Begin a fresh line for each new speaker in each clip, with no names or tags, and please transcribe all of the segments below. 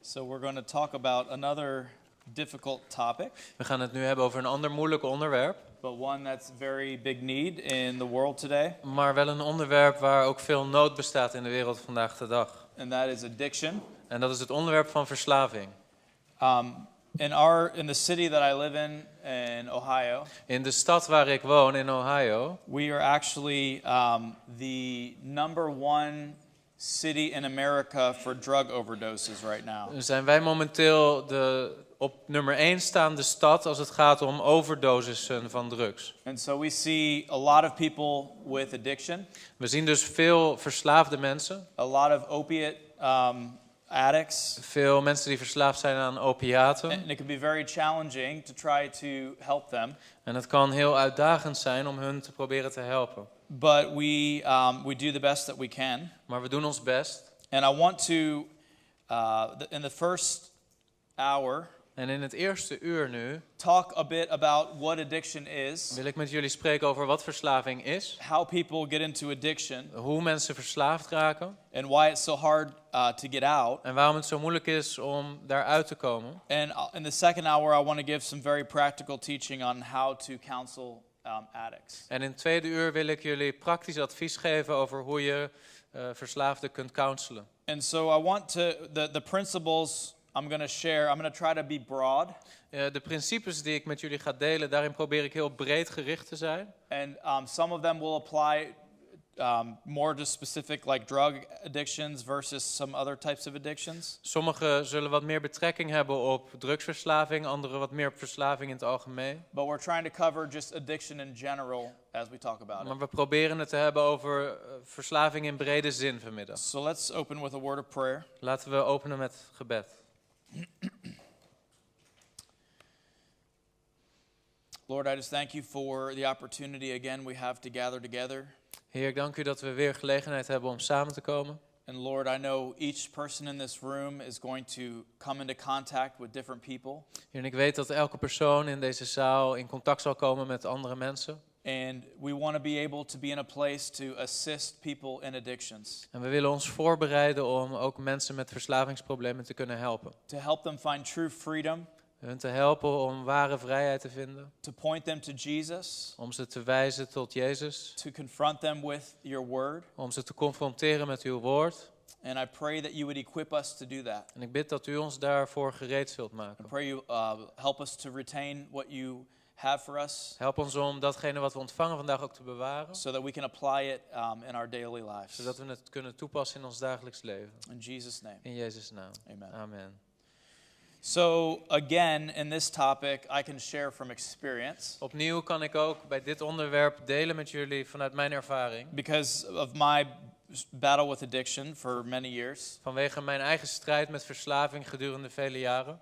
So we're going to talk about another difficult topic,
We gaan het nu hebben over een ander moeilijk onderwerp,
but one that's very big need in the world today,
maar wel een onderwerp waar ook veel nood bestaat in de wereld vandaag de dag.
and that is addiction.
En dat is het onderwerp van verslaving.
In the city that I live in Ohio,
In de stad waar ik woon, in Ohio,
we are actually the number one city in America for drug overdoses right now.
zijn wij momenteel de op nummer 1 staande stad als het gaat om overdosissen van drugs.
And so we see a lot of people with addiction,
We zien dus veel verslaafde mensen,
a lot of opiate addicts.
veel mensen die verslaafd zijn aan opiaten.
And it can be very challenging to try to help them.
En het kan heel uitdagend zijn om hun te proberen te helpen.
But we do the best that we can.
Maar we doen ons best.
And I want to, in the first hour,
En in het eerste uur nu
talk a bit about what addiction is,
wil ik met jullie spreken over wat verslaving is,
how people get into addiction,
hoe mensen verslaafd raken
and why it's so hard to get out.
en waarom het zo moeilijk is om daaruit te komen.
And in the second hour, I want to give some very practical teaching on how to counsel addicts.
En in het tweede uur wil ik jullie praktisch advies geven over hoe je verslaafden kunt counselen.
And so I want to, the principles I'm going to share, I'm going to try to be broad.
De principes die ik met jullie ga delen, daarin probeer ik heel breed gericht te zijn.
And some of them will apply more to specific like drug addictions versus some other types of addictions.
Sommige zullen wat meer betrekking hebben op drugsverslaving, andere wat meer op verslaving in het algemeen.
But we're trying to cover just addiction in general as we talk about it.
Maar we proberen het te hebben over verslaving in brede zin vanmiddag.
So let's open with a word of prayer.
Laten we openen met gebed.
Lord, I just thank you for the opportunity again we have to gather together.
Heer, ik dank u dat we weer gelegenheid hebben om samen te komen.
And Lord, I know each person in this room is going to come into contact with different people.
Heer, en ik weet dat elke persoon in deze zaal in contact zal komen met andere mensen.
And we want to be able to be in a place to assist people in addictions.
En we willen ons voorbereiden om ook mensen met verslavingsproblemen te kunnen helpen.
To help them find true freedom.
Hun te helpen om ware vrijheid te vinden.
To point them to Jesus.
Om ze te wijzen tot Jezus.
To confront them with your word.
Om ze te confronteren met uw woord.
And I pray that you would equip us to do that.
En ik bid dat u ons daarvoor gereed zult maken.
I pray you help us to retain what you have for us.
Help ons om datgene wat we ontvangen vandaag ook te bewaren.
So that we can apply it in our daily lives.
Zodat we het kunnen toepassen in ons dagelijks leven.
In Jesus' name.
In Jezus' naam.
Amen.
Amen.
So again, in this topic, I can share from experience.
Opnieuw kan ik ook bij dit onderwerp delen met jullie vanuit mijn ervaring.
Because of my battle with addiction for many years.
Vanwege mijn eigen strijd met verslaving gedurende vele jaren.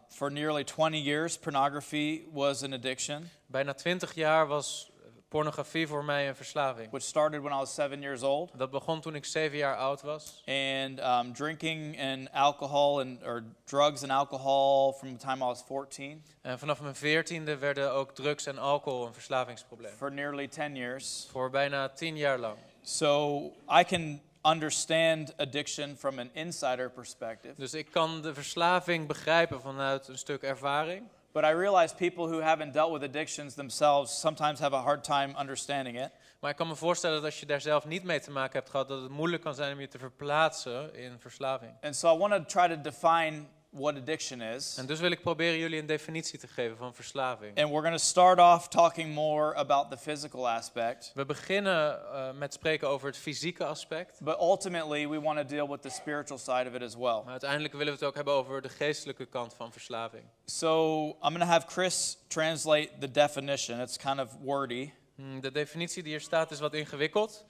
For nearly 20 years, pornography was an addiction.
Bijna 20 jaar was pornografie voor mij een verslaving.
Which started when I was 7 years old.
Dat begon toen ik 7 jaar oud was.
And drinking and alcohol or drugs and alcohol from the time I was 14.
En vanaf mijn 14e werden ook drugs en alcohol een verslavingsprobleem.
For nearly 10 years.
Voor bijna 10 jaar lang.
So I can understand addiction from an insider perspective.
Dus ik kan de verslaving begrijpen vanuit een stuk ervaring.
But I realize people who haven't dealt with addictions themselves sometimes have a hard time understanding it.
Maar ik kan me voorstellen dat als je daar zelf niet mee te maken hebt gehad, dat het moeilijk kan zijn om je te verplaatsen in verslaving.
And so I want to try to define what addiction is.
En dus wil ik proberen jullie een definitie te geven van verslaving.
And we're going to start off talking more about the physical aspect.
We beginnen met spreken over het fysieke aspect.
But ultimately we want to deal with the spiritual side of it as well.
Maar uiteindelijk willen we het ook hebben over de geestelijke kant van verslaving.
So I'm going to have Chris translate the definition. It's kind of wordy.
De definitie die hier staat is wat ingewikkeld.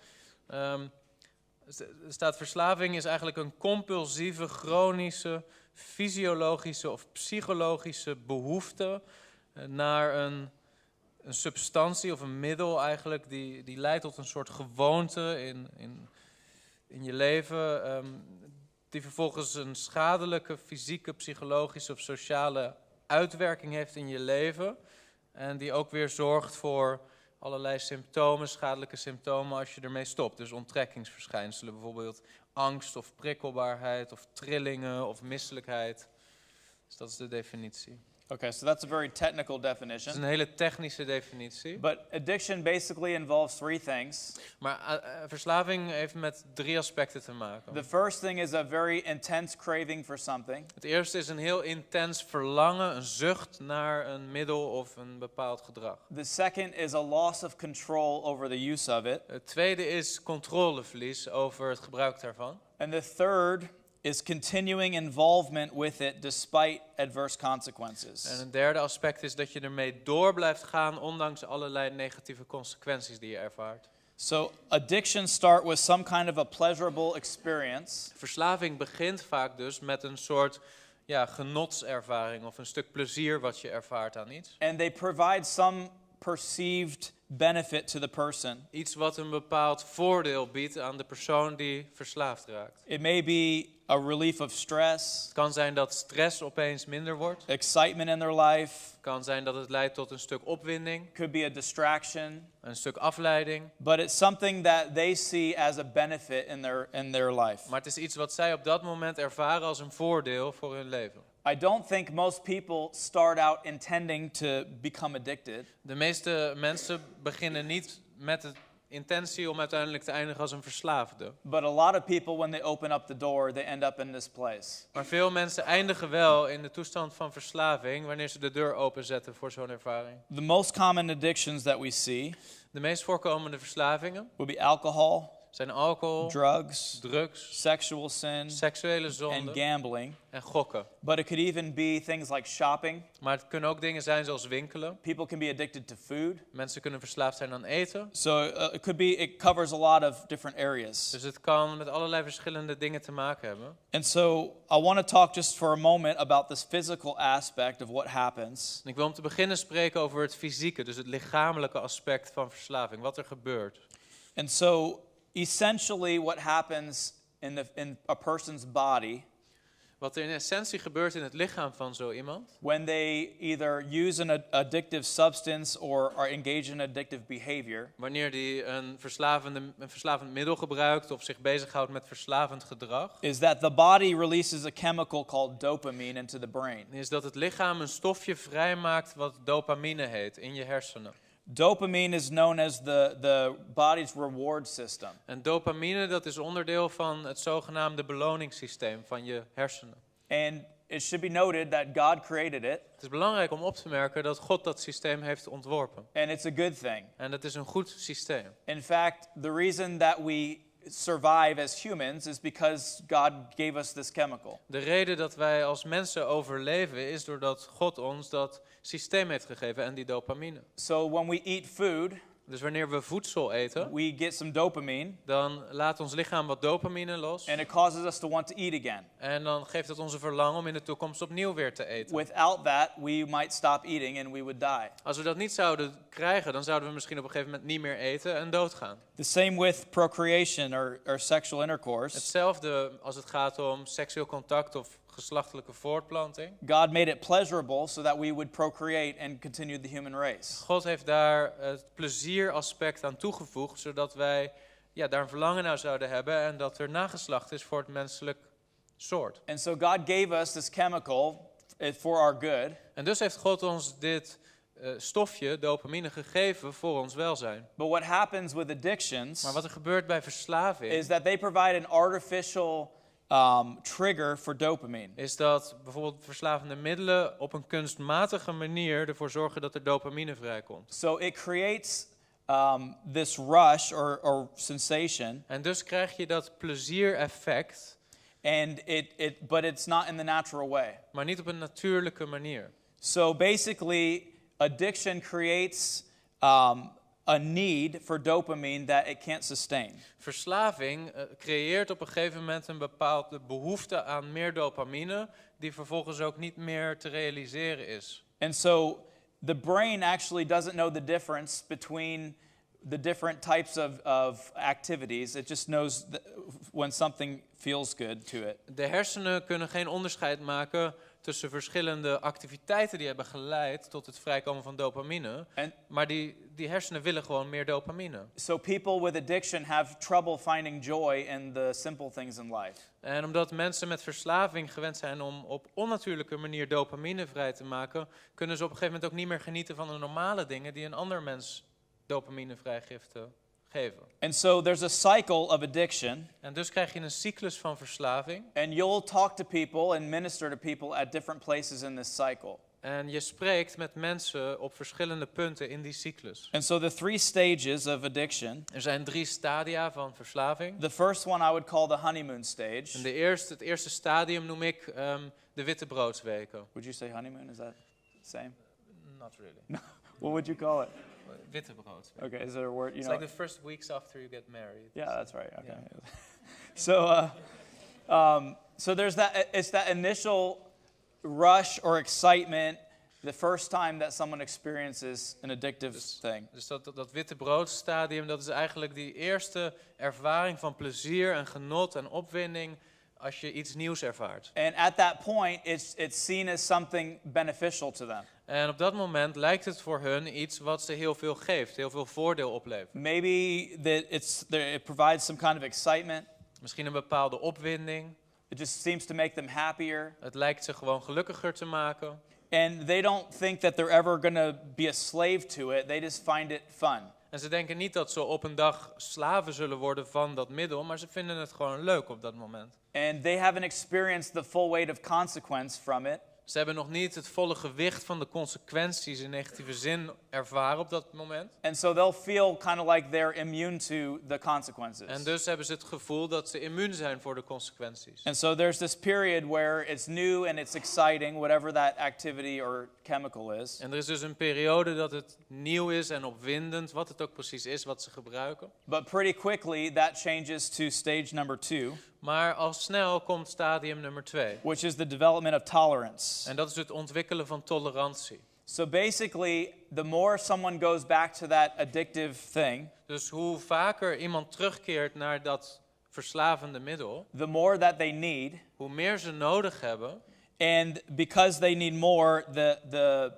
Er staat verslaving is eigenlijk een compulsieve, chronische, fysiologische of psychologische behoefte naar een substantie of een middel eigenlijk die leidt tot een soort gewoonte in je leven, die vervolgens een schadelijke fysieke, psychologische of sociale uitwerking heeft in je leven en die ook weer zorgt voor allerlei symptomen, schadelijke symptomen als je ermee stopt. Dus onttrekkingsverschijnselen, bijvoorbeeld angst of prikkelbaarheid of trillingen of misselijkheid. Dus dat is de definitie.
Okay, so that's a very technical
Het is
definition.
een hele technische definitie.
But addiction basically involves three things.
Maar verslaving heeft met 3 aspecten te maken.
The first thing is a very intense craving for something.
Het eerste is een heel intens verlangen, een zucht naar een middel of een bepaald gedrag.
The second is a loss of control over the use of it.
Het tweede is controleverlies over het gebruik daarvan.
And the third is continuing involvement with it despite adverse consequences.
En een derde aspect is dat je ermee door blijft gaan ondanks allerlei negatieve consequenties die je ervaart.
So addictions start with some kind of a pleasurable experience.
Verslaving begint vaak dus met een soort genotservaring of een stuk plezier wat je ervaart aan iets.
And they provide some perceived benefit to the person.
Iets wat een bepaald voordeel biedt aan de persoon die verslaafd raakt.
It may be a relief of stress,
Het kan zijn dat stress opeens minder wordt.
excitement in their life,
Het kan zijn dat het leidt tot een stuk opwinding,
could be a distraction,
een stuk afleiding.
but it's something that they see as a benefit in their life.
Maar het is iets wat zij op dat moment ervaren als een voordeel voor hun leven.
I don't think most people start out intending to become addicted.
De meeste mensen beginnen niet met de intentie om uiteindelijk te eindigen als een verslaafde.
But a lot of people, when they open up the door, they end up in this place.
Maar veel mensen eindigen wel in de toestand van verslaving wanneer ze de deur openzetten voor zo'n ervaring.
The most common addictions that we see
De meest voorkomende verslavingen
would be alcohol,
zijn alcohol,
drugs,
drugs,
sexual sin,
seksuele
and
zonde
gambling.
en gokken.
But it could even be things like shopping.
Maar het kunnen ook dingen zijn zoals winkelen.
People can be addicted to food.
Mensen kunnen verslaafd zijn aan eten.
So it covers a lot of different areas.
Dus het kan met allerlei verschillende dingen te maken hebben.
And so I want to talk just for a moment about this physical aspect of what happens.
En ik wil om te beginnen spreken over het fysieke, dus het lichamelijke aspect van verslaving. Wat er gebeurt.
And so essentially what happens in a person's body
Wat er in essentie gebeurt in het lichaam van zo iemand.
when they either use an addictive substance or are engaged in addictive behavior
Wanneer die een verslavend middel gebruikt of zich bezighoudt met verslavend gedrag.
is that the body releases a chemical called dopamine into the brain.
Is dat het lichaam een stofje vrijmaakt wat dopamine heet in je hersenen.
Dopamine is known as the body's reward system.
En dopamine dat is onderdeel van het zogenaamde beloningssysteem van je hersenen.
And it should be noted that God created it,
Het is belangrijk om op te merken dat God dat systeem heeft ontworpen.
and it's a good thing.
En dat is een goed systeem.
In fact, the reason that we survive as humans is because God gave us this chemical.
De reden dat wij als mensen overleven is doordat God ons dat systeem heeft gegeven en die dopamine.
So when we eat food,
Dus wanneer we voedsel eten,
we get some dopamine,
dan laat ons lichaam wat dopamine los.
and it causes us to want to eat again.
En dan geeft het onze verlangen om in de toekomst opnieuw weer te eten.
Without that, we might stop eating and we would die.
Als we dat niet zouden krijgen, dan zouden we misschien op een gegeven moment niet meer eten en doodgaan.
The same with procreation or sexual intercourse.
Hetzelfde als het gaat om seksueel contact of geslachtelijke voortplanting.
God made it pleasurable so that we would procreate and continue the human race.
God heeft daar het plezieraspect aan toegevoegd, zodat wij daar een verlangen naar zouden hebben en dat er nageslacht is voor het menselijk soort.
And so God gave us this chemical for our good.
En dus heeft God ons dit stofje, dopamine, gegeven voor ons welzijn.
But what happens with addictions
Maar wat er gebeurt bij verslaving
is that they provide an artificial trigger for dopamine.
is dat bijvoorbeeld verslavende middelen op een kunstmatige manier ervoor zorgen dat er dopamine vrijkomt.
So it creates this rush or sensation,
En dus krijg je dat pleziereffect,
and but it's not in the natural way.
maar niet op een natuurlijke manier.
So basically, addiction creates a need for dopamine that it can't sustain.
Verslaving creëert op een gegeven moment een bepaalde behoefte aan meer dopamine, die vervolgens ook niet meer te realiseren is.
And so the brain actually doesn't know the difference between the different types of activities. It just knows when something feels good to it.
De hersenen kunnen geen onderscheid maken tussen verschillende activiteiten die hebben geleid tot het vrijkomen van dopamine. Maar die hersenen willen gewoon meer dopamine.
So people with addiction have trouble finding joy in the simple things in life.
En omdat mensen met verslaving gewend zijn om op onnatuurlijke manier dopamine vrij te maken, kunnen ze op een gegeven moment ook niet meer genieten van de normale dingen die een ander mens dopamine vrijgiften geven.
And so there's a cycle of addiction.
En dus krijg je een cyclus van verslaving.
And you'll talk to people and minister to people at different places in this cycle.
En je spreekt met mensen op verschillende punten in die cyclus.
And so the 3 stages of addiction.
Er zijn 3 stadia van verslaving.
The first one I would call the honeymoon stage.
En het eerste stadium noem ik de wittebroodsweken.
Would you say honeymoon? Is that the same?
Not really.
What would you call it?
Wittebrood.
Okay, is there a word? You
It's
know?
like the first weeks after you get married.
Yeah, that's right. Okay.
Yeah.
So there's that. It's that initial rush or excitement the first time that someone experiences an addictive thing.
Dus dat wittebroodstadium, dat is eigenlijk die eerste ervaring van plezier en genot en opwinding als je iets nieuws ervaart.
And at that point, it's seen as something beneficial to them.
En op dat moment lijkt het voor hun iets wat ze heel veel geeft, heel veel voordeel oplevert.
Maybe it provides some kind of excitement.
Misschien een bepaalde opwinding.
It just seems to make them happier.
Het lijkt ze gewoon gelukkiger te maken.
And they don't think that they're ever going to be a slave to it. They just find it fun.
En ze denken niet dat ze op een dag slaven zullen worden van dat middel, maar ze vinden het gewoon leuk op dat moment.
And they haven't experienced the full weight of consequence from it.
Ze hebben nog niet het volle gewicht van de consequenties in negatieve zin ervaren op dat moment.
And so they'll feel kind of like they're immune to the consequences.
En dus hebben ze het gevoel dat ze immuun zijn voor de consequenties.
And so there's this period where it's new and it's exciting, whatever that activity or chemical is.
En er is dus een periode dat het nieuw is en opwindend, wat het ook precies is wat ze gebruiken.
But pretty quickly that changes to stage number 2.
Maar al snel komt stadium nummer 2.
Which is the development of tolerance.
En dat is het ontwikkelen van tolerantie.
So basically, the more someone goes back to that addictive thing,
Dus hoe vaker iemand terugkeert naar dat verslavende middel,
the more that they need,
hoe meer ze nodig hebben.
and because they need more,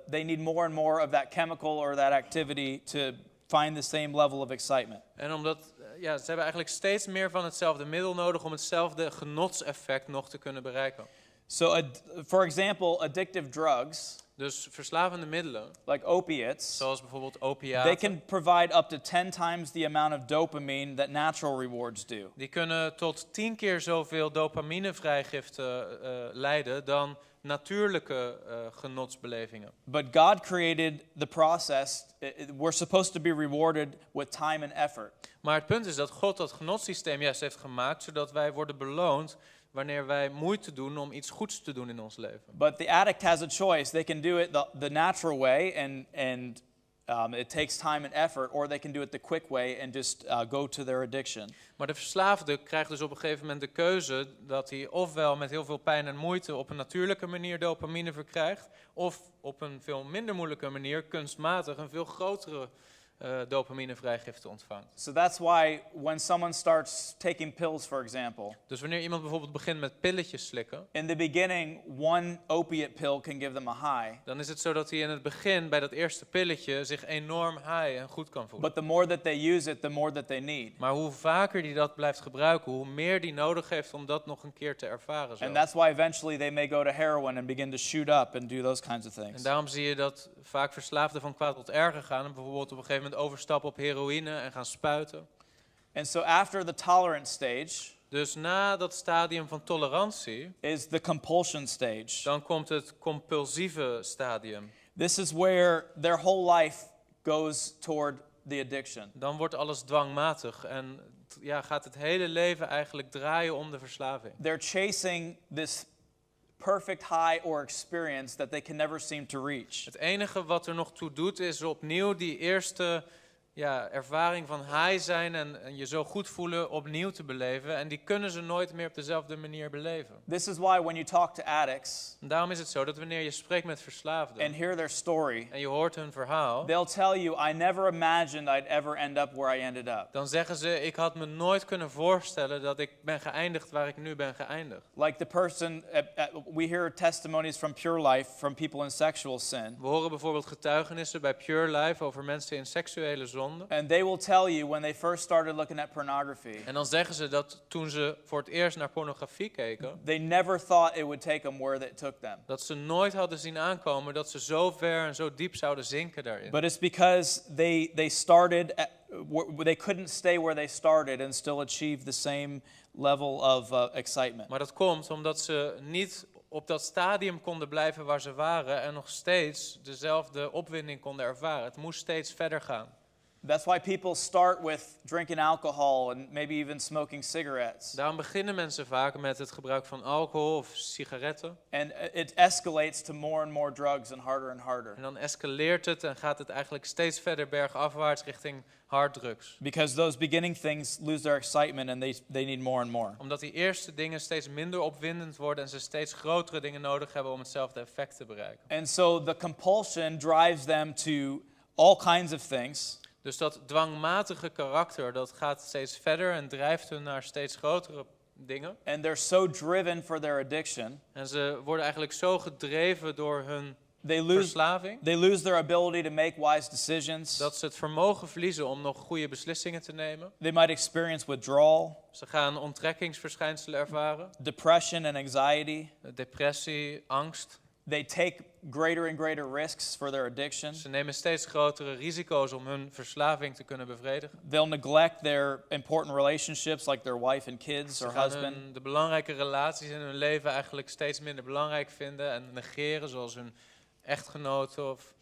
they need more and more of that chemical or that activity to find the same level of excitement.
En omdat ze hebben eigenlijk steeds meer van hetzelfde middel nodig om hetzelfde genotseffect nog te kunnen bereiken.
So, for example, addictive drugs,
Dus verslavende middelen,
like opiates,
zoals bijvoorbeeld
they
opiaten,
can provide up to 10 times the amount of dopamine that natural rewards do.
die kunnen tot 10 keer zoveel dopaminevrijgifte leiden dan natuurlijke genotsbelevingen.
But God created the process. We're supposed to be rewarded with time and effort.
Maar het punt is dat God dat genotsysteem juist heeft gemaakt, zodat wij worden beloond wanneer wij moeite doen om iets goeds te doen in ons leven.
But the addict has a choice. They can do it the natural way, and it takes time and effort, or they can do it the quick way and just go to their addiction.
Maar de verslaafde krijgt dus op een gegeven moment de keuze dat hij ofwel met heel veel pijn en moeite op een natuurlijke manier dopamine verkrijgt, of op een veel minder moeilijke manier kunstmatig een veel grotere dopaminevrijgifte ontvangt.
So that's why when someone starts taking pills, for example,
Dus wanneer iemand bijvoorbeeld begint met pilletjes slikken,
in the beginning, one opiate pill can give them a high.
dan is het zo dat hij in het begin bij dat eerste pilletje zich enorm high en goed kan voelen.
But the more that they use it, the more that they need.
Maar hoe vaker hij dat blijft gebruiken, hoe meer hij nodig heeft om dat nog een keer te ervaren. Zo.
And that's why eventually they may go to heroin and begin to shoot up and do those kinds of
En
things.
daarom zie je dat vaak verslaafden van kwaad tot erger gaan en bijvoorbeeld op een gegeven moment overstappen op heroïne en gaan spuiten.
And so after the tolerance stage
Dus na dat stadium van tolerantie,
is the compulsion stage.
dan komt het compulsieve stadium.
This is where their whole life goes toward the addiction.
Dan wordt alles dwangmatig en gaat het hele leven eigenlijk draaien om de verslaving.
They're chasing this perfect high or experience that they can never seem to reach.
Het enige wat er nog toe doet is opnieuw die eerste ervaring van high zijn en je zo goed voelen opnieuw te beleven. En die kunnen ze nooit meer op dezelfde manier beleven.
This is why when you talk to addicts
En daarom is het zo dat wanneer je spreekt met verslaafden
and hear their story,
en je hoort hun verhaal,
they'll tell you, I never imagined I'd ever end up where I ended up.
dan zeggen ze, ik had me nooit kunnen voorstellen dat ik ben geëindigd waar ik nu ben geëindigd.
Like the person, we hear testimonies from Pure Life from people in sexual sin.
We horen bijvoorbeeld getuigenissen bij Pure Life over mensen in seksuele zonde.
And they will tell you when they first started looking at pornography,
En dan zeggen ze dat toen ze voor het eerst naar pornografie keken,
they never thought it would take them where it took them.
dat ze nooit hadden zien aankomen dat ze zo ver en zo diep zouden zinken daarin.
But it's because they started, they couldn't stay where they started and still achieve the same level of excitement.
Maar dat komt omdat ze niet op dat stadium konden blijven waar ze waren en nog steeds dezelfde opwinding konden ervaren. Het moest steeds verder gaan.
That's why people start with drinking alcohol and maybe even smoking cigarettes.
Daarom beginnen mensen vaak met het gebruik van alcohol of sigaretten.
And it escalates to more and more drugs and harder.
En dan escaleert het en gaat het eigenlijk steeds verder bergafwaarts richting harddrugs.
Because those beginning things lose their excitement and they need more and more.
Omdat die eerste dingen steeds minder opwindend worden en ze steeds grotere dingen nodig hebben om hetzelfde effect te bereiken.
And so the compulsion drives them to all kinds of things.
Dus dat dwangmatige karakter, dat gaat steeds verder en drijft hun naar steeds grotere dingen.
And they're so driven for their addiction.
En ze worden eigenlijk zo gedreven door hun
They
verslaving,
lose their ability to make wise decisions.
dat ze het vermogen verliezen om nog goede beslissingen te nemen.
They might experience withdrawal,
Ze gaan onttrekkingsverschijnselen ervaren,
depression and anxiety.
depressie, angst.
They take greater and greater risks for their addiction.
Ze nemen steeds grotere risico's om hun verslaving te kunnen bevredigen.
They'll neglect their important relationships like their wife and kids or
Ze gaan
husband.
de belangrijke relaties in hun leven eigenlijk steeds minder belangrijk vinden en negeren, zoals hun echtgenoten of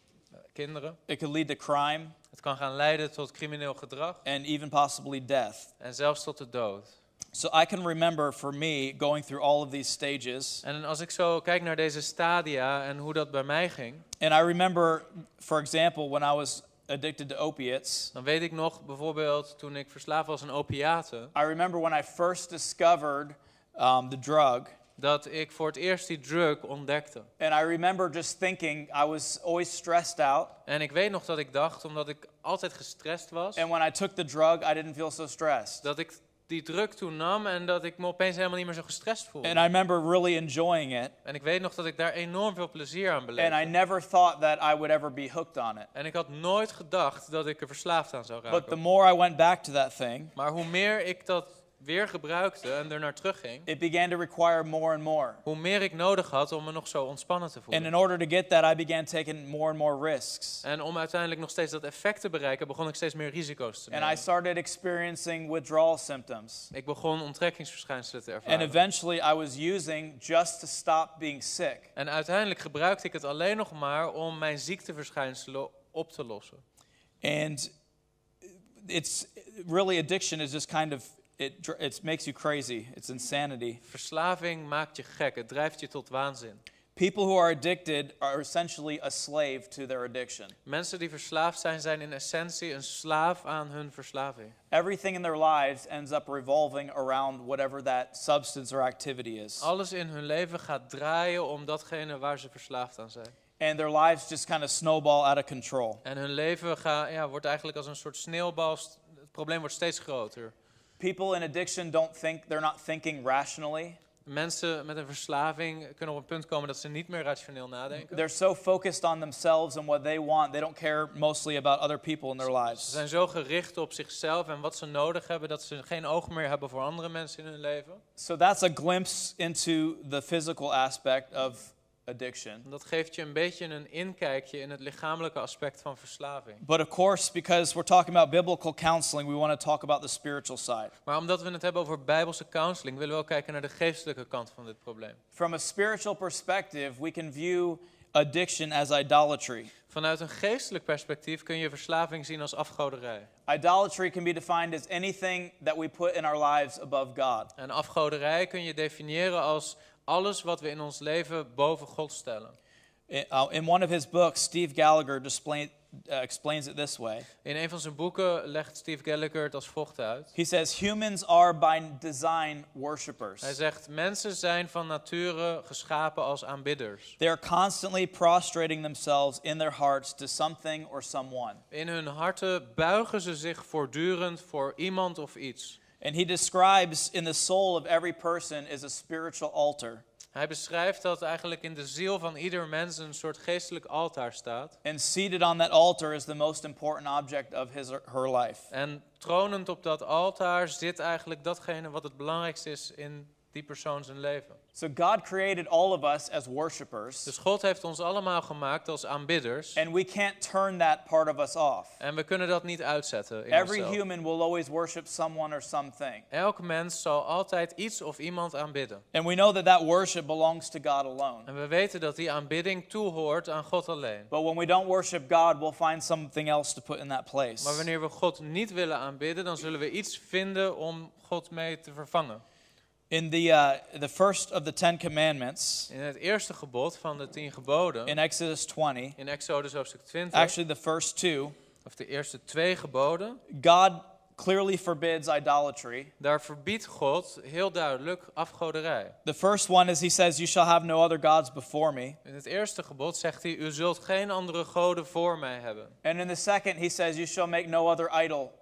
kinderen.
It could lead to crime
Het kan gaan leiden tot crimineel gedrag
and even possibly death.
en zelfs tot de dood.
So I can remember for me going through all of these stages.
En als ik zo kijk naar deze stadia en hoe dat bij mij ging,
And I remember, for example, when I was addicted to opiates.
dan weet ik nog bijvoorbeeld toen ik verslaafd was aan opiaten,
I remember when I first discovered the drug.
dat ik voor het eerst die drug ontdekte.
And I remember just thinking I was always stressed out.
En ik weet nog dat ik dacht, omdat ik altijd gestrest was,
And when I took the drug, I didn't feel so stressed.
dat ik die drug toen nam en dat ik me opeens helemaal niet meer zo gestrest voelde.
And I remember really enjoying it.
En ik weet nog dat ik daar enorm veel plezier aan beleefde.
And I never thought that I would ever be hooked on it.
En ik had nooit gedacht dat ik er verslaafd aan zou
But the
raken.
more I went back to that thing,
Maar hoe meer ik dat weer gebruikte en er naar terugging,
it began to require more and more.
hoe meer ik nodig had om me nog zo ontspannen te
And
voelen.
in order to get that, I began taking more and more risks.
En om uiteindelijk nog steeds dat effect te bereiken, begon ik steeds meer risico's te
And I
nemen.
started experiencing withdrawal symptoms.
Ik begon onttrekkingsverschijnselen te
And
ervaren.
eventually I was using just to stop being sick.
En uiteindelijk gebruikte ik het alleen nog maar om mijn ziekteverschijnselen op te lossen.
And it's really, addiction is just kind of, it makes you crazy. It's insanity.
Verslaving maakt je gek, het drijft je tot waanzin.
People who are addicted are essentially a slave to their addiction.
Mensen die verslaafd zijn, zijn in essentie een slaaf aan hun verslaving.
Everything in their lives ends up revolving around whatever that substance or activity is.
Alles in hun leven gaat draaien om datgene waar ze verslaafd aan zijn.
And their lives just kind of snowball out of control.
En hun leven wordt eigenlijk als een soort sneeuwbal. Het probleem wordt steeds groter.
People in addiction don't think, they're not thinking rationally.
Mensen met een verslaving kunnen op een punt komen dat ze niet meer rationeel nadenken.
They're so focused on themselves and what they want, they don't care mostly about other people in their
Ze
lives.
zijn zo gericht op zichzelf en wat ze nodig hebben, dat ze geen oog meer hebben voor andere mensen in hun leven.
So that's a glimpse into the physical aspect of addiction.
Dat geeft je een beetje een inkijkje in het lichamelijke aspect van verslaving.
But of course, because we're talking about biblical counseling, we want to talk about the spiritual side.
Maar omdat we het hebben over bijbelse counseling, willen we ook kijken naar de geestelijke kant van dit probleem.
From a spiritual perspective, we can view addiction as idolatry.
Vanuit een geestelijk perspectief kun je verslaving zien als afgoderij.
Idolatry can be defined as anything that we put in our lives above God.
En afgoderij kun je definiëren als alles wat we in ons leven boven God stellen.
In one of his books, Steve Gallagher explains it this way.
In een van zijn boeken legt Steve Gallagher het als volgt uit.
He says, humans are by design worshipers.
Hij zegt, mensen zijn van nature geschapen als aanbidders.
They are constantly prostrating themselves in their hearts to something or someone.
In hun harten buigen ze zich voortdurend voor iemand of iets.
And he describes in the soul of every person is a spiritual altar.
Hij beschrijft dat eigenlijk in de ziel van ieder mens een soort geestelijk altaar staat.
And seated on that altar is the most important object of his or her life.
En tronend op dat altaar zit eigenlijk datgene wat het belangrijkste is in die persoon zijn leven.
So God created all of us as worshipers.
Dus God heeft ons allemaal gemaakt als aanbidders.
And we can't turn that part of us off.
En we kunnen dat niet uitzetten in
Every
onszelf.
human will always worship someone or something.
Elk mens zal altijd iets of iemand aanbidden.
And we know that that worship belongs to God alone.
En we weten dat die aanbidding toehoort aan God alleen.
But when we don't worship God, we'll find something else to put in that place.
Maar wanneer we God niet willen aanbidden, dan zullen we iets vinden om God mee te vervangen.
In the first of the 10 commandments,
In het eerste gebod van de 10 geboden,
in Exodus 20,
in Exodus hoofdstuk 20,
actually the first 2,
of de eerste 2 geboden,
God clearly forbids idolatry.
daar verbiedt God heel duidelijk afgoderij.
The first one is he says, you shall have no other gods before me.
In het eerste gebod zegt hij, u zult geen andere goden voor mij hebben.
And in the second he says, you shall make no other idol,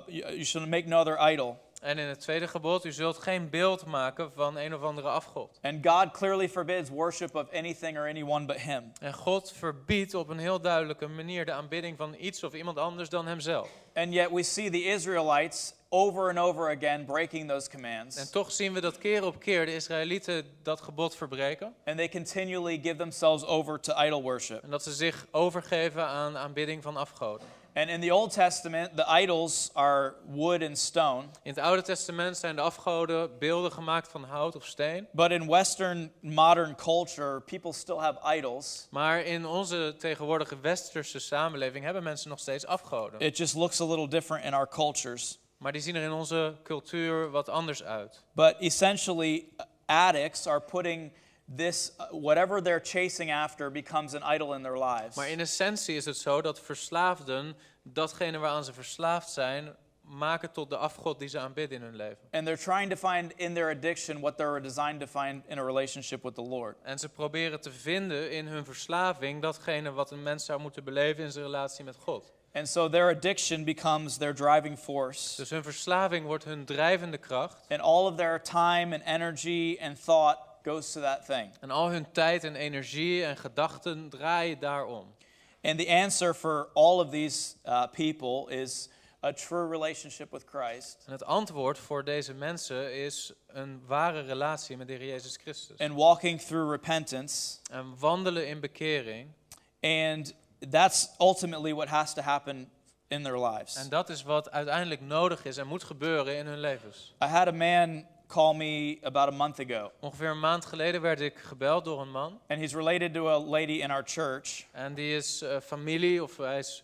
you shall make no other idol.
En in het tweede gebod, u zult geen beeld maken van een of andere afgod.
And God clearly forbids worship of anything or anyone but him.
En God verbiedt op een heel duidelijke manier de aanbidding van iets of iemand anders dan hemzelf.
And yet we see the Israelites over and over again breaking those commands.
En toch zien we dat keer op keer de Israëlieten dat gebod verbreken.
And they continually give themselves over to idol worship.
En dat ze zich overgeven aan aanbidding van afgoden.
And in the Old Testament, the idols are wood and stone.
In het Oude Testament zijn de afgoden beelden gemaakt van hout of steen.
But in Western modern culture, people still have idols.
Maar in onze tegenwoordige westerse samenleving hebben mensen nog steeds afgoden.
It just looks a little different in our cultures.
Maar die zien er in onze cultuur wat anders uit.
But essentially, addicts are putting this, whatever they're chasing after becomes an idol in their lives.
Maar in essentie is het zo dat verslaafden datgene waaraan ze verslaafd zijn maken tot de afgod die ze aanbidden in hun leven.
And they're trying to find in their addiction what they were designed to find in a relationship with the Lord.
En ze proberen te vinden in hun verslaving datgene wat een mens zou moeten beleven in zijn relatie met God.
And so their addiction becomes their driving force.
Dus hun verslaving wordt hun drijvende kracht.
And all of their time and energy and thought goes to that thing.
En al hun tijd en energie en gedachten draaien daarom.
And the answer for all of these people is a true relationship with Christ.
En het antwoord voor deze mensen is een ware relatie met de Heer Jezus Christus.
And walking through repentance.
En wandelen in bekering.
And that's ultimately what has to happen in their lives.
En dat is wat uiteindelijk nodig is en moet gebeuren in hun levens.
I had a man call me about a month ago.
Ongeveer een maand geleden werd ik gebeld door een man.
And he's related to a lady in our church.
En die is familie, of hij is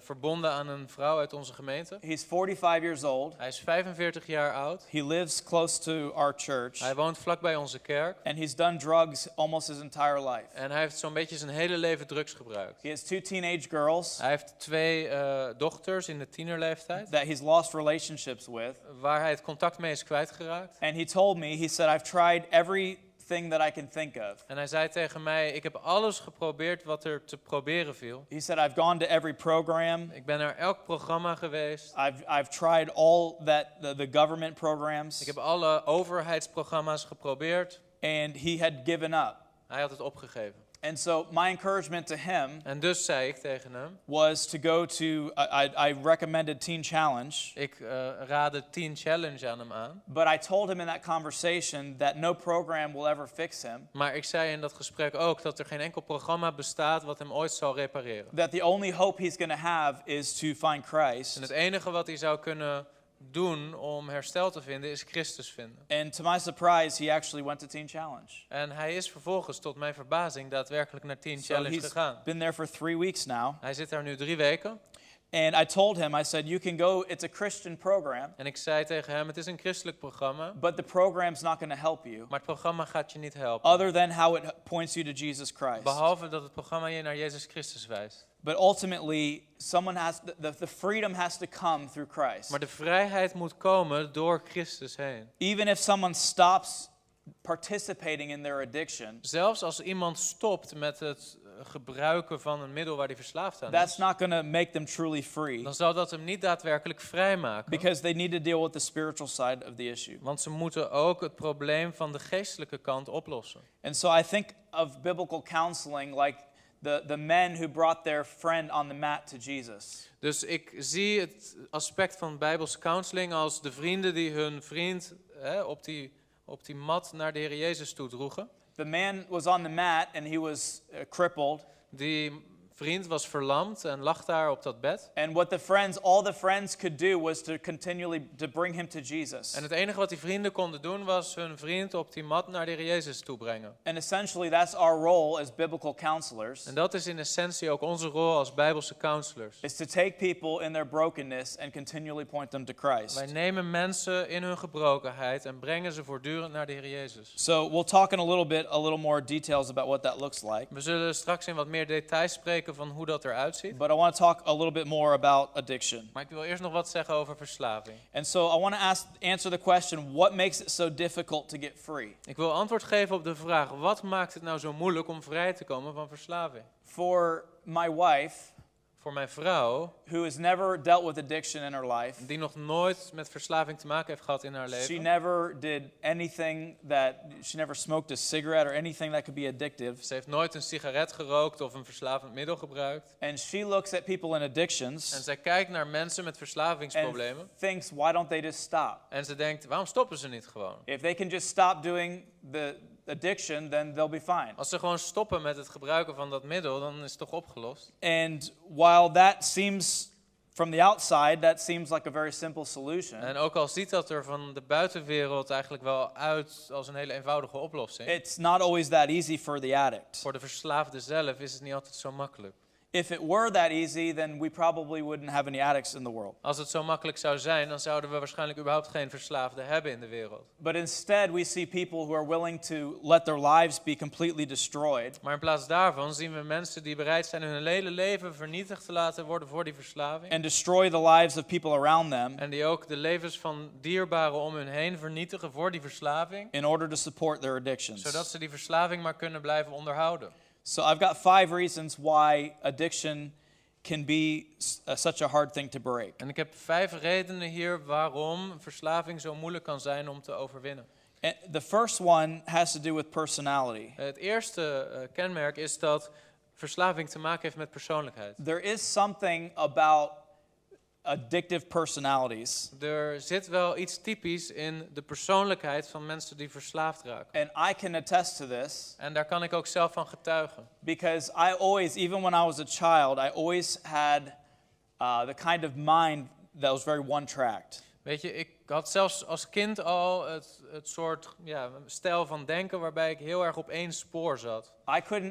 verbonden aan een vrouw uit onze gemeente.
He's 45 years old.
Hij is 45 jaar oud.
He lives close to our church.
Hij woont vlakbij onze kerk.
And he's done drugs almost his entire life.
En hij heeft zo'n beetje zijn hele leven drugs gebruikt.
He has 2 teenage girls.
Hij heeft 2 dochters in de tienerleeftijd.
That he's lost relationships with.
Waar hij het contact mee is kwijtgeraakt.
And he told me, he said, I've tried everything that I can think of.
En hij zei tegen mij, ik heb alles geprobeerd wat er te proberen viel.
He said, I've gone to every program.
Ik ben naar elk programma geweest.
I've tried all that the government programs.
Ik heb alle overheidsprogramma's geprobeerd.
And he had given up.
Hij had het opgegeven.
And so my encouragement to him
En dus zei ik tegen hem,
was to go to, I recommended Teen Challenge.
ik raadde Teen Challenge aan hem aan.
But I told him in that conversation that no program will ever fix him.
Maar ik zei in dat gesprek ook dat er geen enkel programma bestaat wat hem ooit zal repareren.
That the only hope he's going to have is to find Christ.
En het enige wat hij zou kunnen doen om herstel te vinden is Christus vinden.
And to my surprise, he actually went to Teen Challenge.
En hij is vervolgens tot mijn verbazing daadwerkelijk naar Teen
So
Challenge
he's
gegaan.
been there for 3 weeks now.
Hij zit daar nu 3 weken.
And I told him, I said, you can go, it's a Christian program,
En ik zei tegen hem, het is een christelijk programma,
but the program's not going to help you,
maar het programma gaat je niet helpen.
other than how it points you to Jesus Christ.
Behalve dat het programma je naar Jezus Christus wijst.
But ultimately, someone has the freedom has to come through Christ.
Maar de vrijheid moet komen door Christus heen.
Even if someone stops participating in their addiction,
Zelfs als iemand stopt met het gebruiken van een middel waar hij verslaafd aan
that's
is,
not going to make them truly free,
dan zal dat hem niet daadwerkelijk vrijmaken.
because they need to deal with the spiritual side of the issue.
Want ze moeten ook het probleem van de geestelijke kant oplossen.
And so I think of biblical counseling like the men who brought their friend on the mat to Jesus.
Dus ik zie het aspect van Bijbelse counseling als de vrienden die hun vriend op die mat naar de Heer Jezus toe droegen.
The man was on the mat and he was crippled.
Die vriend was verlamd en lag daar op dat bed.
And what all the friends could do was to continually to bring him to Jesus.
En het enige wat die vrienden konden doen was hun vriend op die mat naar de Heer Jezus toe brengen.
And essentially that's our role as biblical counselors.
En dat is in essentie ook onze rol als Bijbelse counselors.
Is to take people in their brokenness and continually point them to Christ.
Wij nemen mensen in hun gebrokenheid en brengen ze voortdurend naar de Heer Jezus.
So we'll talk in a little more details about what that looks like.
We zullen straks in wat meer details spreken van hoe dat eruit ziet.
But I want to talk a little bit more about addiction.
Maar ik wil eerst nog wat zeggen over verslaving.
And so I want to answer the question, what makes it so difficult to get free?
Ik wil antwoord geven op de vraag, wat maakt het nou zo moeilijk om vrij te komen van verslaving?
For my wife,
Voor mijn vrouw,
who has never dealt with addiction in her life,
die nog nooit met verslaving te maken heeft gehad in haar
she
leven.
never did anything she never smoked a cigarette or anything that could be addictive.
Ze heeft nooit een sigaret gerookt of een verslavend middel gebruikt.
And she looks at people in addictions
En zij kijkt naar mensen met verslavingsproblemen.
and thinks, why don't they just stop?
En ze denkt, waarom stoppen ze niet gewoon?
If they can just stop doing the addiction, then they'll be fine.
Als ze gewoon stoppen met het gebruiken van dat middel, dan is het toch opgelost.
And while that seems, from the outside, that seems like a very simple solution,
En ook al ziet dat er van de buitenwereld eigenlijk wel uit als een hele eenvoudige oplossing.
it's not always that easy for the addict.
Voor de verslaafde zelf is het niet altijd zo makkelijk.
If it were that easy, then we probably wouldn't have any addicts in the world.
Als het zo makkelijk zou zijn, dan zouden we waarschijnlijk überhaupt geen verslaafden hebben in de wereld.
But instead, we see people who are willing to let their lives be completely destroyed
Maar in plaats daarvan zien we mensen die bereid zijn hun hele leven vernietigd te laten worden voor die verslaving.
and destroy the lives of people around them
En die ook de levens van dierbaren om hun heen vernietigen voor die verslaving.
in order to support their addictions.
Zodat ze die verslaving maar kunnen blijven onderhouden.
So I've got 5 reasons why addiction can be such a hard thing to break.
En ik heb 5 redenen hier waarom verslaving zo moeilijk kan zijn om te overwinnen.
And the first one has to do with personality.
Het eerste kenmerk is dat verslaving te maken heeft met persoonlijkheid.
There is something about addictive personalities,
Er zit wel iets typisch in de persoonlijkheid van mensen die verslaafd raken.
and I can attest to this
En daar kan ik ook zelf van getuigen.
because I always, even when I was a child, I always had the kind of mind that was very one-tracked.
Weet je, ik had zelfs als kind al het soort stijl van denken waarbij ik heel erg op één spoor zat.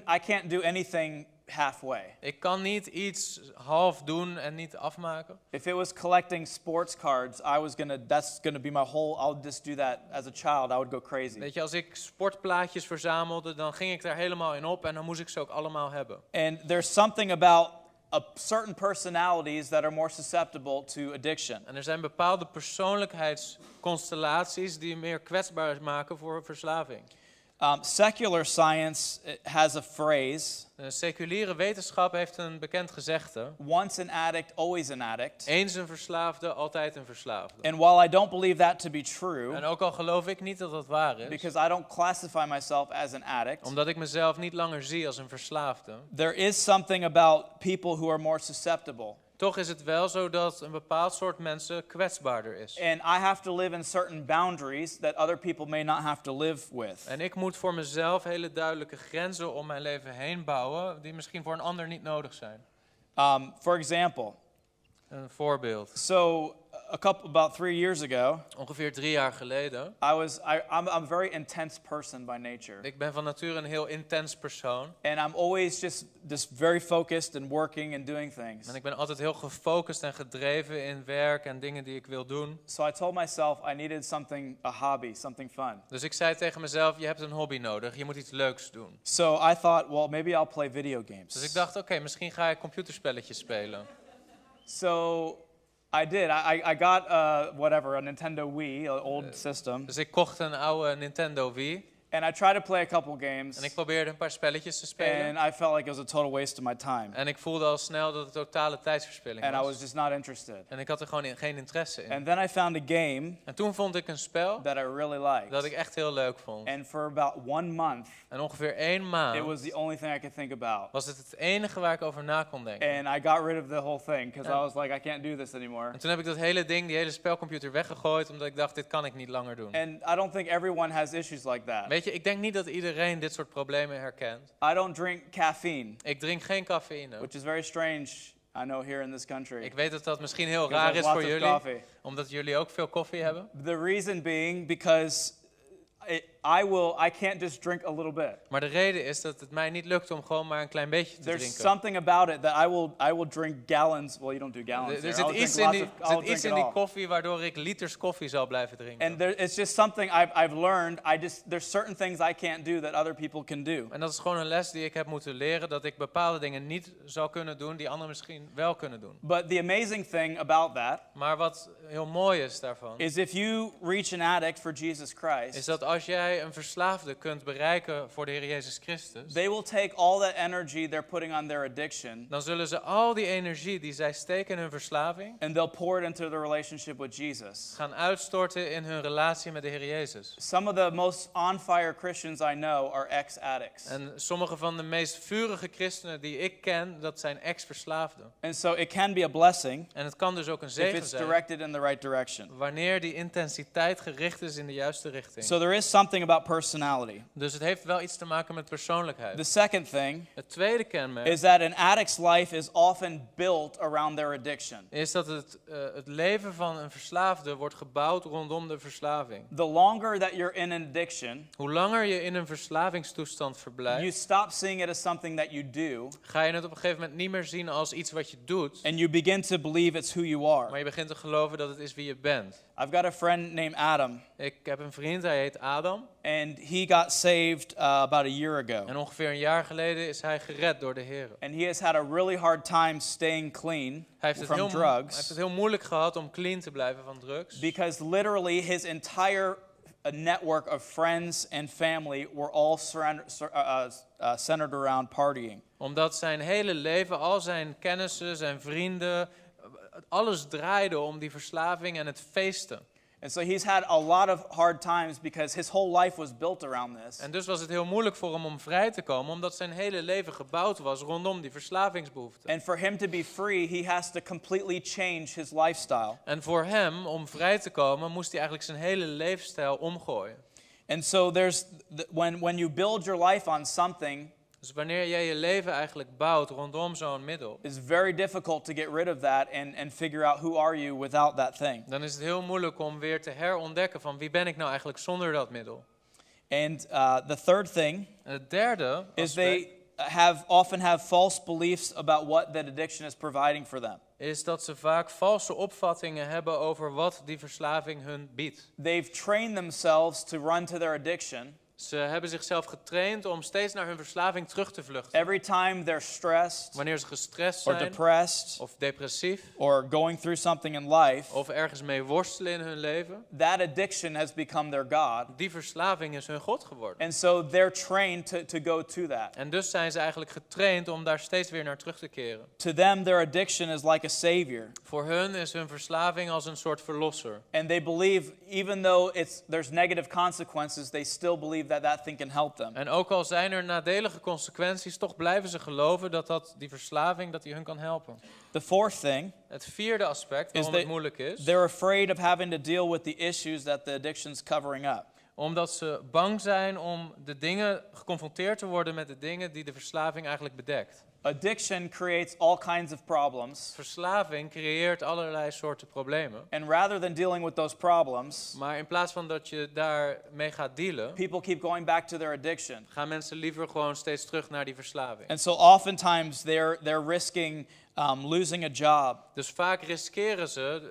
I can't do anything halfway.
Ik kan niet iets half doen en niet afmaken.
If it was collecting sports cards, that's gonna be my whole, I'll just do that as a child, I would go crazy.
Weet je, als ik sportplaatjes verzamelde, dan ging ik daar helemaal in op en dan moest ik ze ook allemaal hebben.
And there's something about certain personalities that are more susceptible to addiction.
En er zijn bepaalde persoonlijkheidsconstellaties die meer kwetsbaar maken voor verslaving.
Secular science has a phrase,
De seculiere wetenschap heeft een bekend gezegde.
once an addict, always an addict.
Eens een verslaafde, altijd een verslaafde.
And while I don't believe that to be true,
En ook al geloof ik niet dat dat waar is,
because I don't classify myself as an addict,
omdat ik mezelf niet langer zie als een verslaafde,
there is something about people who are more susceptible.
toch is het wel zo dat een bepaald soort mensen kwetsbaarder is.
And I have to live in certain boundaries that other people may not have to live with.
En ik moet voor mezelf hele duidelijke grenzen om mijn leven heen bouwen, die misschien voor een ander niet nodig zijn.
For example,
Een voorbeeld.
so about 3 years ago,
Ongeveer 3 jaar geleden.
I'm a very intense person by nature.
Ik ben van nature een heel intens persoon.
And I'm always just very focused and working and doing things.
En ik ben altijd heel gefocust en gedreven in werk en dingen die ik wil doen.
So I told myself I needed a hobby, something fun.
Dus ik zei tegen mezelf, je hebt een hobby nodig, je moet iets leuks doen.
So I thought, well, maybe I'll play video games.
Dus ik dacht, oké, misschien ga ik computerspelletjes spelen.
So I did. I got a Nintendo Wii, an old system.
Dus ik kocht een oude Nintendo Wii.
And I tried to play a couple games.
En ik probeerde een paar spelletjes te spelen.
And I felt like it was a total waste of my time.
En ik voelde al snel dat het totale tijdsverspilling was.
And I was just not interested.
En ik had er gewoon geen interesse in.
And then I found a game
En toen vond ik een spel
that I really liked.
dat ik echt heel leuk vond.
And for about 1 month,
En ongeveer 1 maand
it was the only thing I could think about.
was het enige waar ik over na kon denken.
And I got rid of the whole thing because I was like, I can't do this anymore.
En toen heb ik dat hele ding, die hele spelcomputer weggegooid, omdat ik dacht, dit kan ik niet langer doen.
And I don't think everyone has issues like that.
Weet je, ik denk niet dat iedereen dit soort problemen herkent.
I don't drink caffeine,
Ik drink geen cafeïne.
which is very strange, I know, here in this country.
Ik weet dat dat misschien heel
Because
raar
there's
is voor
lots of
jullie,
coffee.
omdat jullie ook veel koffie hebben.
The reason being because I can't just drink a little bit.
Maar de reden is dat het mij niet lukt om gewoon maar een klein beetje te
There's
drinken.
something about it that I will drink gallons. Well, you don't do gallons.
Er
there.
zit
I'll
iets
drink
in
lots
die,
of- I'll
zit iets
drink
in
it
die
all.
koffie waardoor ik liters koffie zal blijven drinken.
And it's just something I've learned. There's certain things I can't do that other people can do.
En dat is gewoon een les die ik heb moeten leren, dat ik bepaalde dingen niet zou kunnen doen die anderen misschien wel kunnen doen.
But the amazing thing about that
Maar wat heel mooi is daarvan,
is if you reach an addict for Jesus
is
Christ,
dat als jij een verslaafde kunt bereiken voor de Heer Jezus Christus,
they will take all that energy they're putting on their addiction
dan zullen ze al die energie die zij steken in hun verslaving
and they'll pour it into the relationship with Jesus.
gaan uitstorten in hun relatie met de Heer Jezus.
Some of the most on-fire Christians I know are ex-addicts.
En sommige van de meest vurige christenen die ik ken, dat zijn ex-verslaafden.
And so it can be a blessing
En het kan dus ook een
if
zegen
it's
zijn
directed in the right direction.
wanneer die intensiteit gericht is in de juiste richting.
So there is something about personality.
Dus het heeft wel iets te maken met persoonlijkheid.
The second thing
Het tweede kenmerk
is that an addict's life is often built around their addiction.
is dat het leven van een verslaafde wordt gebouwd rondom de verslaving.
The longer that you're in an addiction,
Hoe langer je in een verslavingstoestand
you
verblijft,
stop seeing it as something that you do,
ga je het op een gegeven moment niet meer zien als iets wat je doet,
and you begin to believe it's who you are.
maar je begint te geloven dat het is wie je bent.
I've got a friend named Adam,
Ik heb een vriend, hij heet Adam.
and he got saved about a year ago.
En ongeveer een jaar geleden is hij gered door de Heer.
And he has had a really hard time staying clean
Hij heeft
from
het
drugs
heel moeilijk gehad om clean te blijven van drugs.
because literally his entire network of friends and family were all centered around partying.
Omdat zijn hele leven, al zijn kennissen, zijn vrienden, alles draaide om die verslaving en het feesten.
And so he's had a lot of hard times because his whole life was built around this.
En dus was het heel moeilijk voor hem om vrij te komen, omdat zijn hele leven gebouwd was rondom die verslavingsbehoeften.
And for him to be free, he has to completely change his lifestyle.
En voor hem, om vrij te komen, moest hij eigenlijk zijn hele levensstijl omgooien.
And so when you build your life on something,
Dus wanneer jij je leven eigenlijk bouwt rondom zo'n middel,
it's very difficult to get rid of that and figure out who are you without that thing.
dan is het heel moeilijk om weer te herontdekken van wie ben ik nou eigenlijk zonder dat middel.
And the third thing
En het derde
is
aspect
they often have false beliefs about what that addiction is providing for them.
is dat ze vaak valse opvattingen hebben over wat die verslaving hun biedt.
They've trained themselves to run to their addiction.
Ze hebben zichzelf getraind om steeds naar hun verslaving terug te vluchten.
Every time they're stressed
Wanneer ze gestrest
or
zijn,
depressed
of depressief,
or going through something in life,
of ergens mee worstelen in hun leven,
that addiction has become their God.
die verslaving is hun God geworden.
And so they're trained to go to that.
En dus zijn ze eigenlijk getraind om daar steeds weer naar terug te keren.
To them, their addiction is like a savior.
Voor hun is hun verslaving als een soort verlosser.
And they believe, even though there's negative consequences, they still believe that thing can help them.
En ook al zijn er nadelige consequenties, toch blijven ze geloven dat die verslaving dat die hun kan helpen.
The fourth thing
Het vierde aspect waarom het moeilijk is,
they're afraid of having to deal with the issues that the addiction's covering up.
Omdat ze bang zijn om geconfronteerd te worden met de dingen die de verslaving eigenlijk bedekt.
Addiction creates all kinds of problems.
Verslaving creëert allerlei soorten problemen.
And rather than dealing with those problems,
Maar in plaats van dat je daarmee gaat dealen,
people keep going back to their addiction.
gaan mensen liever gewoon steeds terug naar die verslaving.
And so oftentimes they're risking losing a job,
Dus vaak riskeren ze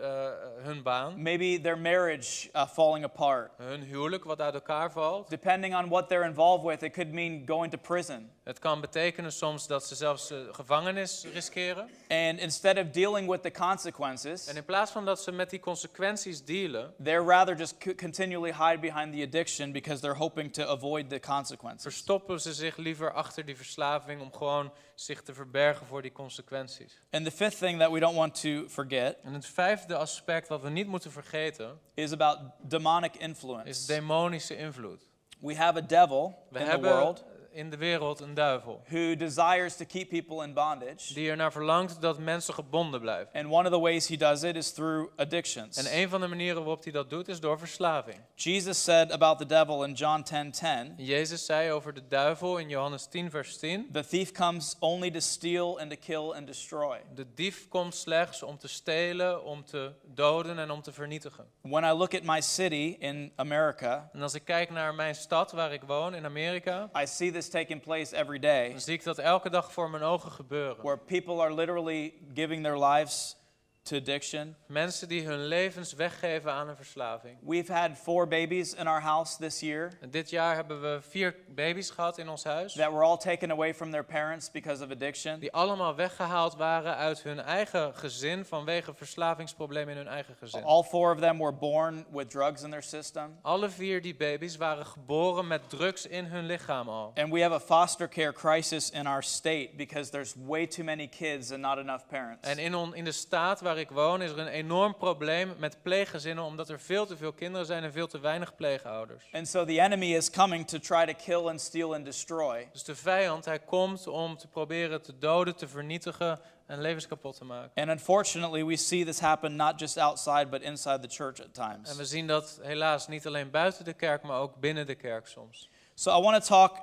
hun baan,
maybe their marriage falling apart.
hun huwelijk wat uit elkaar valt.
Depending on what they're involved with, it could mean going to prison.
Het kan betekenen soms dat ze zelfs gevangenis riskeren.
And instead of dealing with the consequences,
En in plaats van dat ze met die consequenties dealen,
they're rather just continually hide behind the addiction because they're hoping to avoid the consequences.
verstoppen ze zich liever achter die verslaving om gewoon zich te verbergen voor die consequenties.
And the fifth thing that we don't want to forget
En het vijfde aspect wat we niet moeten vergeten
is about demonic
is
influence.
demonische invloed.
We have a devil
We
in the
hebben
world
in de wereld een duivel
who desires to keep people in bondage.
die ernaar verlangt dat mensen gebonden blijven.
And one of the ways he does it is through addictions.
En een van de manieren waarop hij dat doet is door verslaving.
Jesus said about the devil in John 10:10,
Jezus zei over de duivel in Johannes 10 vers 10,
the thief comes only to steal and to kill and destroy.
de dief komt slechts om te stelen, om te doden en om te vernietigen.
When I look at my city in America,
En als ik kijk naar mijn stad waar ik woon in Amerika,
I see this taking place every day,
dan zie ik dat elke dag voor mijn ogen gebeuren.
where people are literally giving their lives to addiction.
Mensen die hun levens weggeven aan een verslaving.
We've had 4 babies in our house this year
En dit jaar hebben we 4 baby's gehad in ons huis,
that were all taken away from their parents because of addiction.
die allemaal weggehaald waren uit hun eigen gezin vanwege verslavingsproblemen in hun eigen gezin.
All 4 of them were born with drugs in their system.
Alle 4 die baby's waren geboren met drugs in hun lichaam al.
And we have a foster care crisis in our state because there's way too many kids and not enough parents.
En in de staat waar ik woon is er een enorm probleem met pleeggezinnen, omdat er veel te veel kinderen zijn en veel te weinig pleegouders.
And so the enemy is coming to try to kill and steal and destroy.
Dus de vijand, hij komt om te proberen te doden, te vernietigen en levens kapot te maken.
And unfortunately, we see this happen not just outside but inside the church at times.
En we zien dat helaas niet alleen buiten de kerk, maar ook binnen de kerk soms.
So I want to talk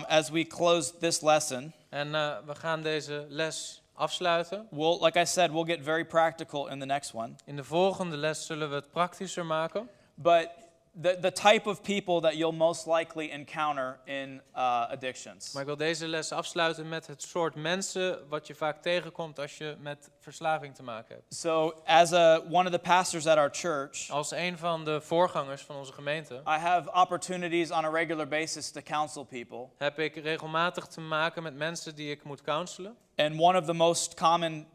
as we close this lesson.
En we gaan deze les afsluiten.
Like I said, we'll get very practical in the next one.
In de volgende les zullen we het praktischer maken.
But the type of people that you'll most likely encounter in addictions.
Maar ik wil deze les afsluiten met het soort mensen wat je vaak tegenkomt als je met verslaving te maken hebt.
So as one of the pastors at our church,
Als een van de voorgangers van onze gemeente
I have opportunities on a regular basis to counsel people.
heb ik regelmatig te maken met mensen die ik moet counselen.
And one of the most common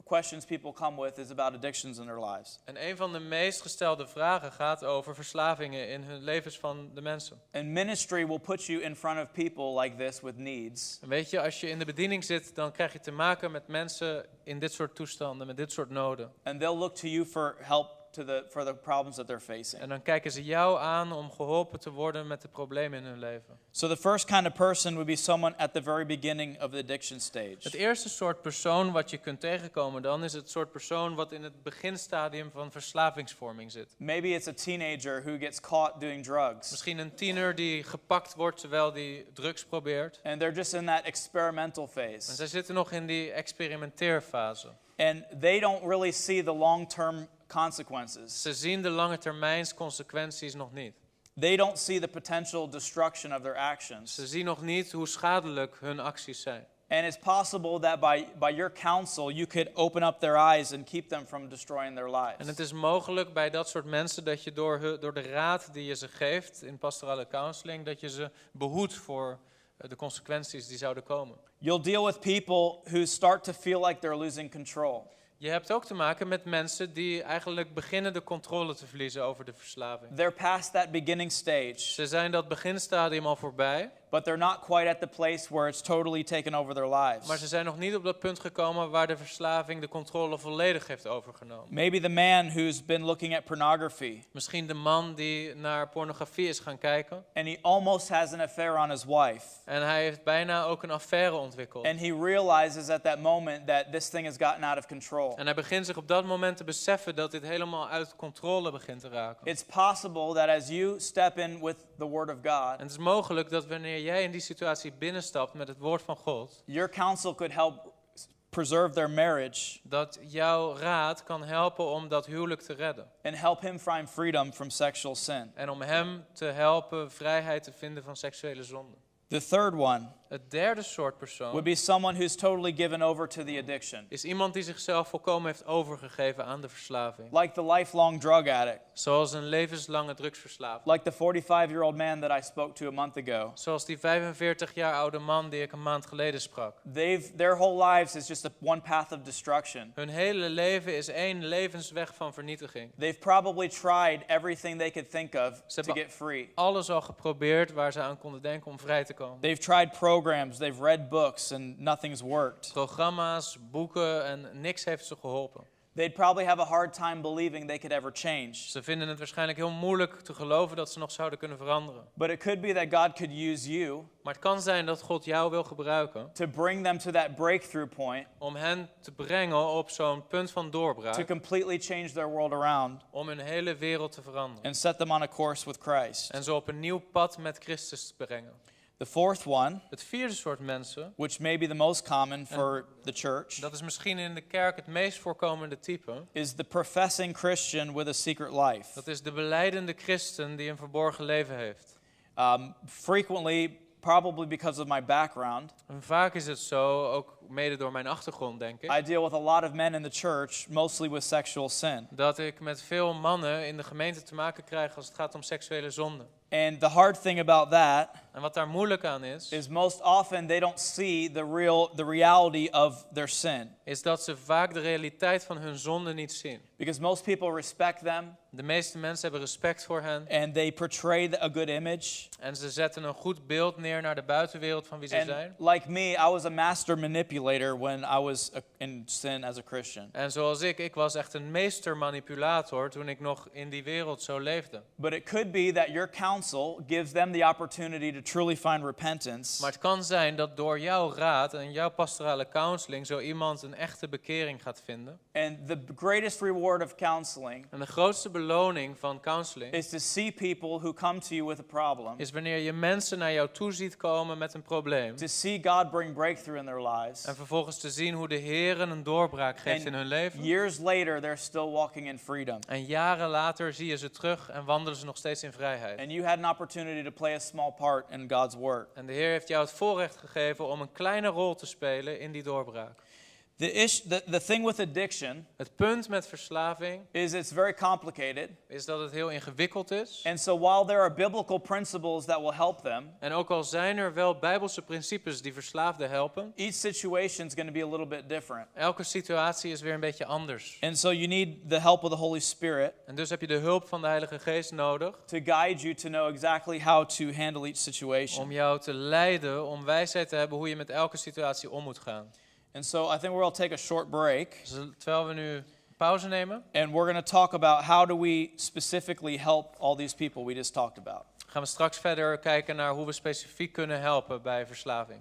questions people come with is about addictions in their lives.
En een van de meest gestelde vragen gaat over verslavingen in hun levens van de mensen.
And ministry will put you in front of people like this with needs.
En weet je, als je in de bediening zit, dan krijg je te maken met mensen in dit soort toestanden, met dit soort noden.
And they'll look to you for help for the problems that they're facing.
En dan kijken ze jou aan om geholpen te worden met de problemen in hun leven.
So the first kind of person would be someone at the very beginning of the addiction stage.
Het eerste soort persoon wat je kunt tegenkomen dan is het soort persoon wat in het beginstadium van verslavingsvorming zit.
Maybe it's a teenager who gets caught doing drugs.
Misschien een tiener die gepakt wordt terwijl die drugs probeert.
And they're just in that experimental
En
phase.
zij zitten nog in die experimenteerfase.
And they don't really see the long-term consequences.
Ze zien de lange termijns consequenties nog niet.
They don't see the potential destruction of their actions.
Ze zien nog niet hoe schadelijk hun acties zijn.
And it's possible that by your counsel you could open up their eyes and keep them from destroying their lives.
En het is mogelijk bij dat soort mensen dat je door de raad die je ze geeft in pastorale counseling, dat je ze behoedt voor de consequenties die zouden komen.
You'll deal with people who start to feel like they're losing control.
Je hebt ook te maken met mensen die eigenlijk beginnen de controle te verliezen over de verslaving.
They're past that beginning stage.
Ze zijn dat beginstadium al voorbij.
but they're not quite at the place where it's totally taken over their lives.
Maar ze zijn nog niet op dat punt gekomen waar de verslaving de controle volledig heeft overgenomen.
Maybe the man who's been looking at pornography
Misschien de man die naar pornografie is gaan kijken.
and he almost has an affair on his wife.
En hij heeft bijna ook een affaire ontwikkeld.
And he realizes at that moment that this thing has gotten out of control.
En hij begint zich op dat moment te beseffen dat dit helemaal uit controle begint te raken.
It's possible that as you step in with the Word of God,
En het is mogelijk dat wanneer jij in die situatie binnenstapt met het woord van God,
your counsel could help preserve their marriage
dat jouw raad kan helpen om dat huwelijk te redden.
and help him find freedom from sexual sin.
En om hem te helpen vrijheid te vinden van seksuele zonde.
The third one
Het derde soort
would
persoon
be someone who's totally given over to the addiction,
is iemand die zichzelf volkomen heeft overgegeven aan de verslaving.
like the lifelong drug addict,
Zoals een levenslange drugsverslaafde.
like the 45-year-old man that I spoke to a month ago.
Zoals die 45 jaar oude man die ik een maand geleden sprak.
Their whole lives is just one path of destruction.
Hun hele leven is één levensweg van vernietiging.
They've probably tried everything they could think of
Ze
to
hebben
get free.
alles al geprobeerd waar ze aan konden denken om vrij te komen.
They've tried programs, they've read books, and nothing's worked.
Programma's, boeken en niks heeft ze geholpen.
They'd probably have a hard time believing they could ever change.
Ze vinden het waarschijnlijk heel moeilijk te geloven dat ze nog zouden kunnen veranderen.
But it could be that God could use you
Maar het kan zijn dat God jou wil gebruiken
to bring them to that breakthrough point,
om hen te brengen op zo'n punt van
to
doorbraak.
completely change their world around
Om hun hele wereld te veranderen.
and set them on a course with Christ.
En zo op een nieuw pad met Christus te brengen.
The fourth one,
Het vierde soort mensen,
which may be the most common for the church,
dat is misschien in de kerk het meest voorkomende type.
is the professing Christian with a secret life.
Dat is de belijdende christen die een verborgen leven heeft.
Frequently, probably because of my background,
En vaak is het zo, ook mede door mijn achtergrond denk ik,
I deal with a lot of men in the church, mostly with sexual sin.
dat ik met veel mannen in de gemeente te maken krijg als het gaat om seksuele zonde.
And the hard thing about that
En wat daar moeilijk aan
is most often they don't see the reality of their sin.
is dat ze vaak de realiteit van hun zonde niet zien.
Because most people respect them
De meeste mensen hebben respect voor hen
and they portray a good image.
en ze zetten een goed beeld neer naar de buitenwereld van wie ze
And
zijn.
like me, I was a master manipulator when I was in sin as a Christian.
En zoals ik was echt een meestermanipulator toen ik nog in die wereld zo leefde.
But it could be that your counsel gives them the opportunity to truly find repentance.
Maar het kan zijn dat door jouw raad en jouw pastorale counseling zo iemand een echte bekering gaat vinden.
And the greatest reward of counseling
En de grootste beloning van counseling
is to see people who come to you with a problem,
is wanneer je mensen naar jou toe ziet komen met een probleem.
to see God bring breakthrough in their lives.
En vervolgens te zien hoe de Heer een doorbraak geeft in hun leven.
Years later, they're still walking in freedom.
En jaren later zie je ze terug en wandelen ze nog steeds in vrijheid.
And you had an opportunity to play a small part in God's work.
En de Heer heeft jou het voorrecht gegeven om een kleine rol te spelen in die doorbraak.
The thing with addiction
Het punt met verslaving
is it's very complicated.
is dat het heel ingewikkeld is.
And so while there are biblical principles that will help them,
En ook al zijn er wel bijbelse principes die verslaafden helpen,
each situation is going to be a little bit different.
elke situatie is weer een beetje anders.
And so you need the help of the Holy Spirit
En dus heb je de hulp van de Heilige Geest nodig
to guide you to know exactly how to handle each situation.
om jou te leiden, om wijsheid te hebben hoe je met elke situatie om moet gaan.
And so I think we're going to take a short break.
Dus terwijl we nu pauze nemen,
And we're going to talk about how do we specifically help all these people we just talked about.
gaan we straks verder kijken naar hoe we specifiek kunnen helpen bij verslaving.